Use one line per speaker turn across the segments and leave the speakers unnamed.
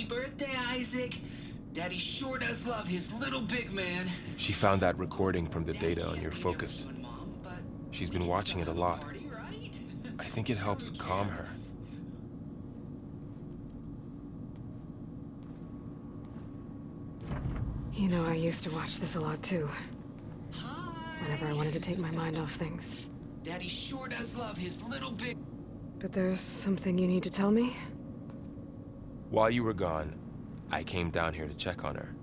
Happy birthday, Isaac. Daddy sure does love his little big man.
She found that recording from the data on your focus. She's been watching it a lot. I think it helps calm her.
You know, I used to watch this a lot too. Whenever I wanted to take my mind off things.
Daddy sure does love his little big...
But there's something you need to tell me?
While you were gone, I came down here to check on her.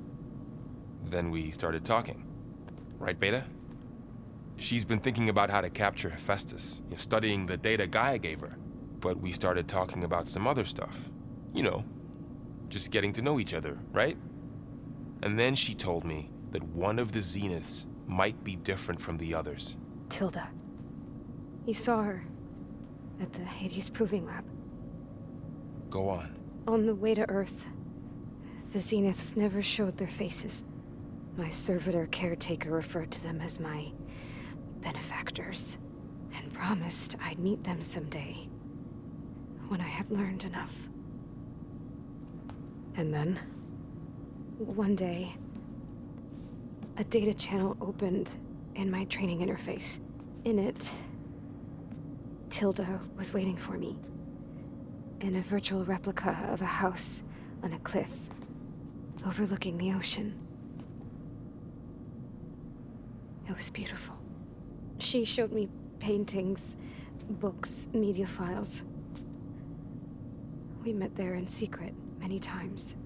Then we started talking. Right, Beta? She's been thinking about how to capture Hephaestus, studying the data Gaia gave her. But we started talking about some other stuff. You know, just getting to know each other, right? And then she told me that one of the Zeniths might be different from the others.
Tilda. You saw her at the Hades Proving Lab.
Go on.
On the way to Earth, the Zeniths never showed their faces. My servitor caretaker referred to them as my benefactors, and promised I'd meet them someday, when I had learned enough. And then, one day, a data channel opened in my training interface. In it, Tilda was waiting for me, in a virtual replica of a house on a cliff, overlooking the ocean. It was beautiful. She showed me paintings, books, media files. We met there in secret many times.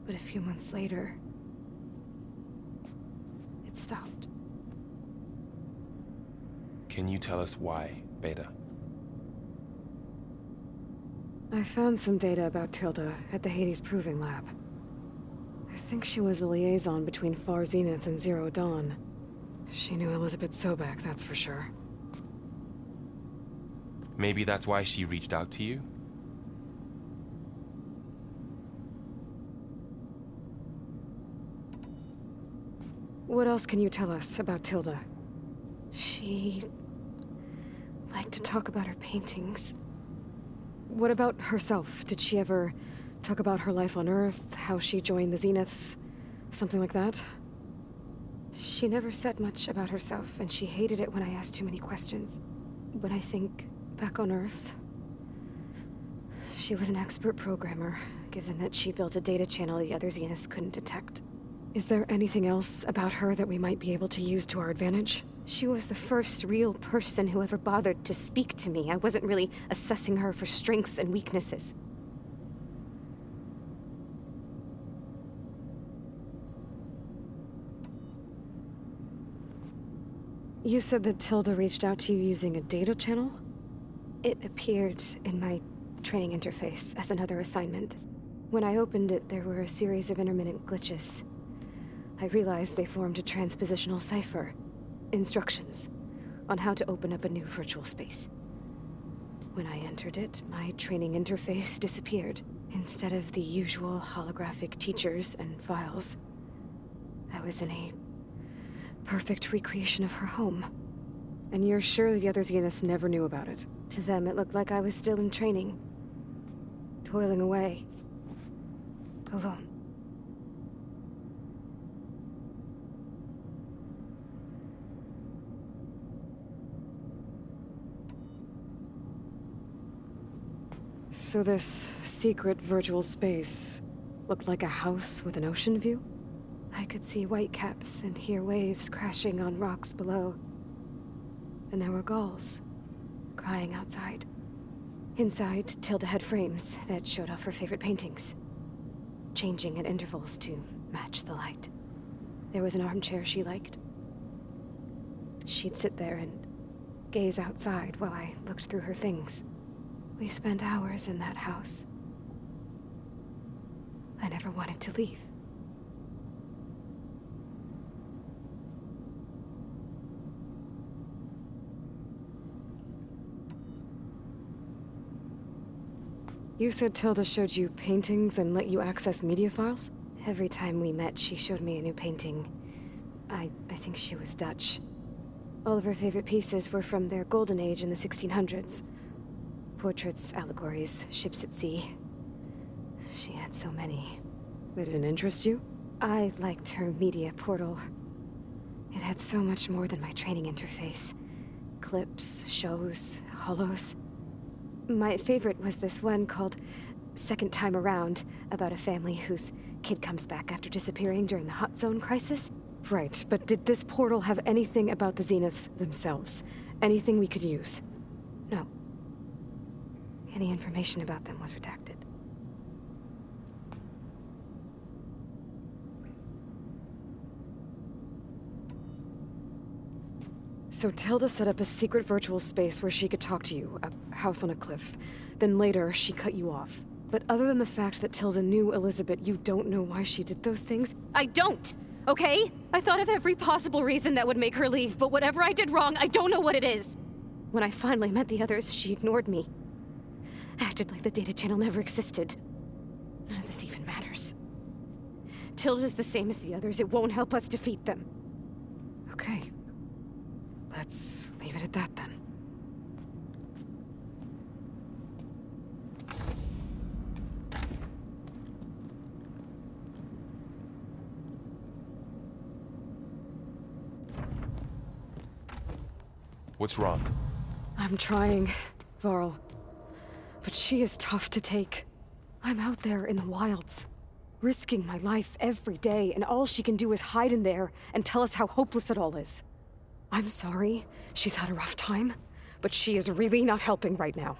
But a few months later, it stopped.
Can you tell us why, Beta?
I found some data about Tilda at the Hades Proving Lab. I think she was a liaison between Far Zenith and Zero Dawn. She knew Elizabeth Sobek, that's for sure.
Maybe that's why she reached out to you?
What else can you tell us about Tilda? She liked to talk about her paintings. What about herself? Did she ever talk about her life on Earth, how she joined the Zeniths, something like that? She never said much about herself, and she hated it when I asked too many questions. But I think, back on Earth, she was an expert programmer, given that she built a data channel the other Zeniths couldn't detect. Is there anything else about her that we might be able to use to our advantage? She was the first real person who ever bothered to speak to me. I wasn't really assessing her for strengths and weaknesses. You said that Tilda reached out to you using a data channel? It appeared in my training interface as another assignment. When I opened it, there were a series of intermittent glitches. I realized they formed a transpositional cipher. Instructions on how to open up a new virtual space. When I entered it, my training interface disappeared. Instead of the usual holographic teachers and files, I was in a perfect recreation of her home. And you're sure the other Zeniths never knew about it? To them, it looked like I was still in training, toiling away, alone. So this secret virtual space looked like a house with an ocean view? I could see whitecaps and hear waves crashing on rocks below. And there were gulls crying outside. Inside, Tilda had frames that showed off her favorite paintings, changing at intervals to match the light. There was an armchair she liked. She'd sit there and gaze outside while I looked through her things. We spent hours in that house. I never wanted to leave. You said Tilda showed you paintings and let you access media files? Every time we met, she showed me a new painting. I think she was Dutch. All of her favorite pieces were from their golden age in the 1600s. Portraits, allegories, ships at sea. She had so many. They didn't interest you? I liked her media portal. It had so much more than my training interface. Clips, shows, holos. My favorite was this one called Second Time Around, about a family whose kid comes back after disappearing during the Hot Zone crisis. Right, but did this portal have anything about the Zeniths themselves? Anything we could use? No. Any information about them was redacted. So Tilda set up a secret virtual space where she could talk to you, a house on a cliff. Then later, she cut you off. But other than the fact that Tilda knew Elizabeth, you don't know why she did those things?
I don't! Okay? I thought of every possible reason that would make her leave, but whatever I did wrong, I don't know what it is! When I finally met the others, she ignored me. Acted like the data channel never existed. None of this even matters. Tilda's the same as the others. It won't help us defeat them.
Okay. Let's leave it at that then.
What's wrong?
I'm trying, Varl. But she is tough to take. I'm out there in the wilds, risking my life every day, and all she can do is hide in there and tell us how hopeless it all is. I'm sorry, she's had a rough time, but she is really not helping right now.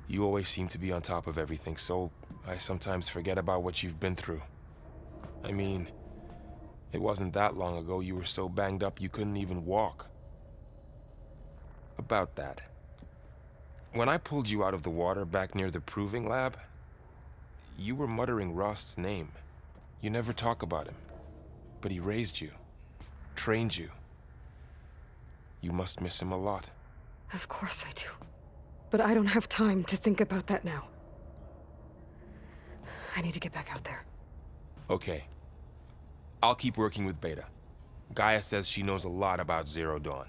You always seem to be on top of everything, so I sometimes forget about what you've been through. I mean, it wasn't that long ago you were so banged up you couldn't even walk. About that. When I pulled you out of the water back near the proving lab, you were muttering Rost's name. You never talk about him, but he raised you, trained you. You must miss him a lot.
Of course I do. But I don't have time to think about that now. I need to get back out there.
Okay. I'll keep working with Beta. Gaia says she knows a lot about Zero Dawn.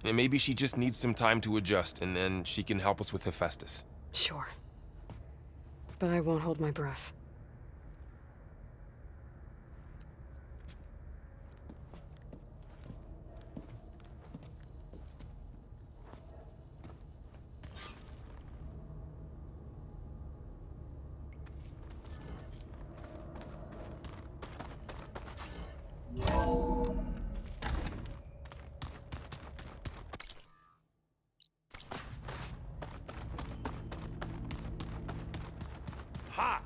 And maybe she just needs some time to adjust, and then she can help us with Hephaestus.
Sure. But I won't hold my breath.
Ha!